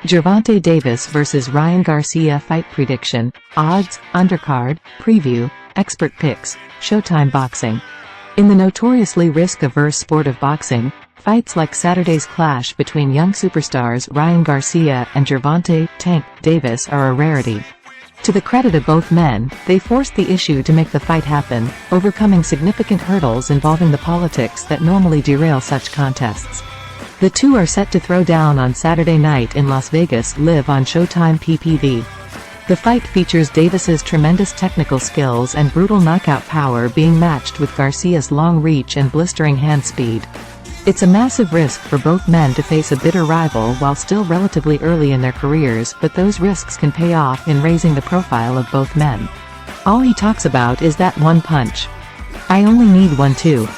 Gervonta Davis vs Ryan Garcia fight prediction, odds, undercard, preview, expert picks, Showtime Boxing. In the notoriously risk-averse sport of boxing, fights like Saturday's clash between young superstars Ryan Garcia and Gervonta "Tank" Davis are a rarity. To the credit of both men, they forced the issue to make the fight happen, overcoming significant hurdles involving the politics that normally derail such contests. The two are set to throw down on Saturday night in Las Vegas live on Showtime PPV. The fight features Davis's tremendous technical skills and brutal knockout power being matched with Garcia's long reach and blistering hand speed. It's a massive risk for both men to face a bitter rival while still relatively early in their careers, but those risks can pay off in raising the profile of both men. All he talks about is that one punch. "I only need one too.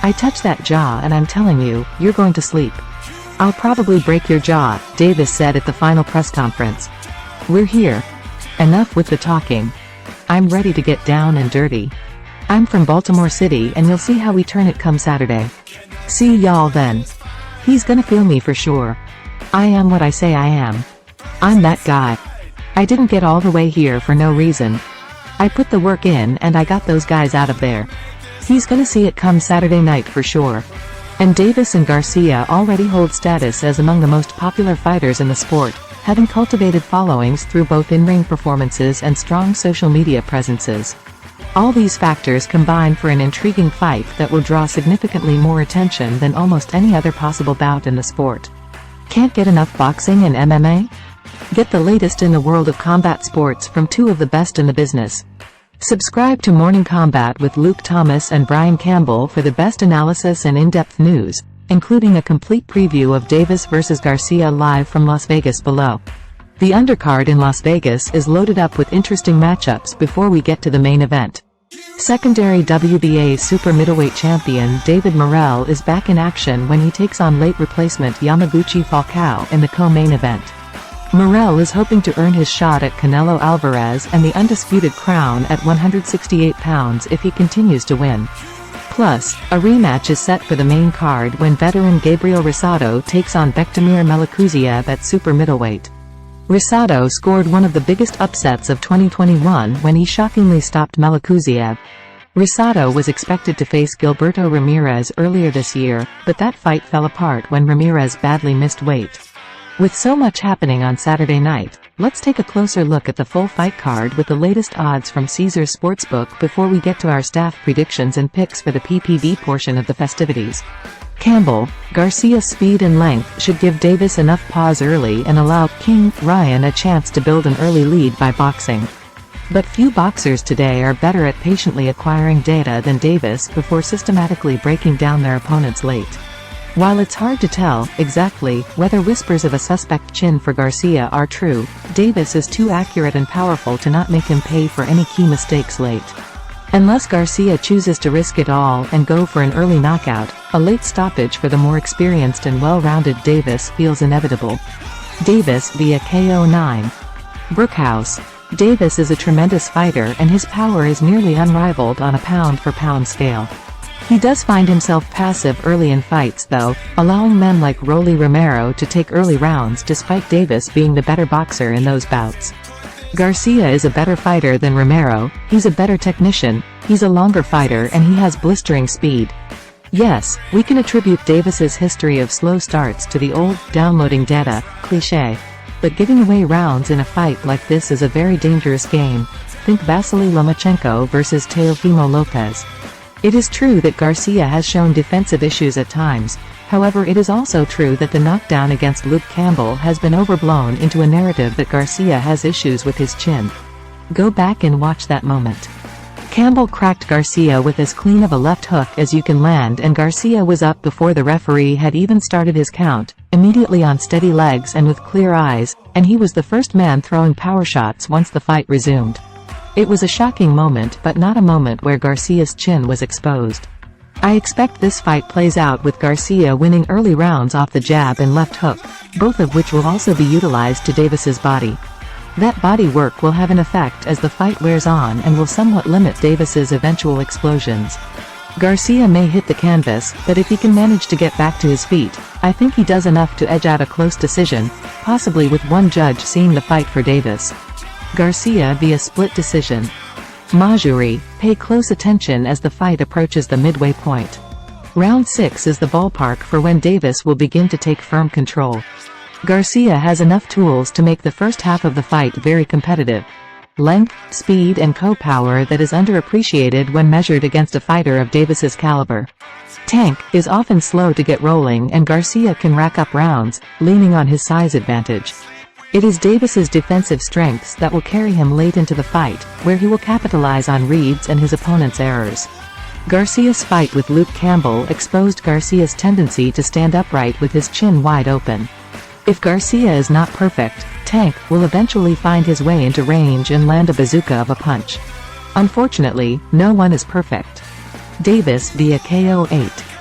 I touch that jaw and I'm telling you, you're going to sleep. I'll probably break your jaw," Davis said at the final press conference. "We're here. Enough with the talking. I'm ready to get down and dirty. I'm from Baltimore City and you'll see how we turn it come Saturday. See y'all then. He's gonna feel me for sure. I am what I say I am. I'm that guy. I didn't get all the way here for no reason. I put the work in and I got those guys out of there. He's gonna see it come Saturday night for sure." And Davis and Garcia already hold status as among the most popular fighters in the sport, having cultivated followings through both in-ring performances and strong social media presences. All these factors combine for an intriguing fight that will draw significantly more attention than almost any other possible bout in the sport. Can't get enough boxing and MMA? Get the latest in the world of combat sports from two of the best in the business. Subscribe to Morning Combat with Luke Thomas and Brian Campbell for the best analysis and in-depth news, including a complete preview of Davis vs Garcia live from Las Vegas below. The undercard in Las Vegas is loaded up with interesting matchups before we get to the main event. Secondary WBA super middleweight champion David Morrell is back in action when he takes on late replacement Yamaguchi Falcao in the co-main event. Morrell is hoping to earn his shot at Canelo Alvarez and the undisputed crown at 168 pounds if he continues to win. Plus, a rematch is set for the main card when veteran Gabriel Rosado takes on Bektemir Melikuziev at super middleweight. Rosado scored one of the biggest upsets of 2021 when he shockingly stopped Melikuziev. Rosado was expected to face Gilberto Ramirez earlier this year, but that fight fell apart when Ramirez badly missed weight. With so much happening on Saturday night, let's take a closer look at the full fight card with the latest odds from Caesars Sportsbook before we get to our staff predictions and picks for the PPV portion of the festivities. Campbell: Garcia's speed and length should give Davis enough pause early and allow King Ryan a chance to build an early lead by boxing. But few boxers today are better at patiently acquiring data than Davis before systematically breaking down their opponents late. While it's hard to tell, exactly, whether whispers of a suspect chin for Garcia are true, Davis is too accurate and powerful to not make him pay for any key mistakes late. Unless Garcia chooses to risk it all and go for an early knockout, a late stoppage for the more experienced and well-rounded Davis feels inevitable. Davis via KO9. Brookhouse: Davis is a tremendous fighter and his power is nearly unrivaled on a pound-for-pound scale. He does find himself passive early in fights though, allowing men like Rolly Romero to take early rounds despite Davis being the better boxer in those bouts. Garcia is a better fighter than Romero, he's a better technician, he's a longer fighter and he has blistering speed. Yes, we can attribute Davis's history of slow starts to the old, downloading data, cliché. But giving away rounds in a fight like this is a very dangerous game. Think Vasily Lomachenko vs Teofimo Lopez. It is true that Garcia has shown defensive issues at times, however it is also true that the knockdown against Luke Campbell has been overblown into a narrative that Garcia has issues with his chin. Go back and watch that moment. Campbell cracked Garcia with as clean of a left hook as you can land and Garcia was up before the referee had even started his count, immediately on steady legs and with clear eyes, and he was the first man throwing power shots once the fight resumed. It was a shocking moment but not a moment where Garcia's chin was exposed. I expect this fight plays out with Garcia winning early rounds off the jab and left hook, both of which will also be utilized to Davis's body. That body work will have an effect as the fight wears on and will somewhat limit Davis's eventual explosions. Garcia may hit the canvas, but if he can manage to get back to his feet, I think he does enough to edge out a close decision, possibly with one judge seeing the fight for Davis. Garcia via split decision. Majuri, pay close attention as the fight approaches the midway point. Round 6 is the ballpark for when Davis will begin to take firm control. Garcia has enough tools to make the first half of the fight very competitive. Length, speed and co-power that is underappreciated when measured against a fighter of Davis's caliber. Tank is often slow to get rolling and Garcia can rack up rounds, leaning on his size advantage. It is Davis's defensive strengths that will carry him late into the fight, where he will capitalize on reads and his opponent's errors. Garcia's fight with Luke Campbell exposed Garcia's tendency to stand upright with his chin wide open. If Garcia is not perfect, Tank will eventually find his way into range and land a bazooka of a punch. Unfortunately, no one is perfect. Davis via KO 8.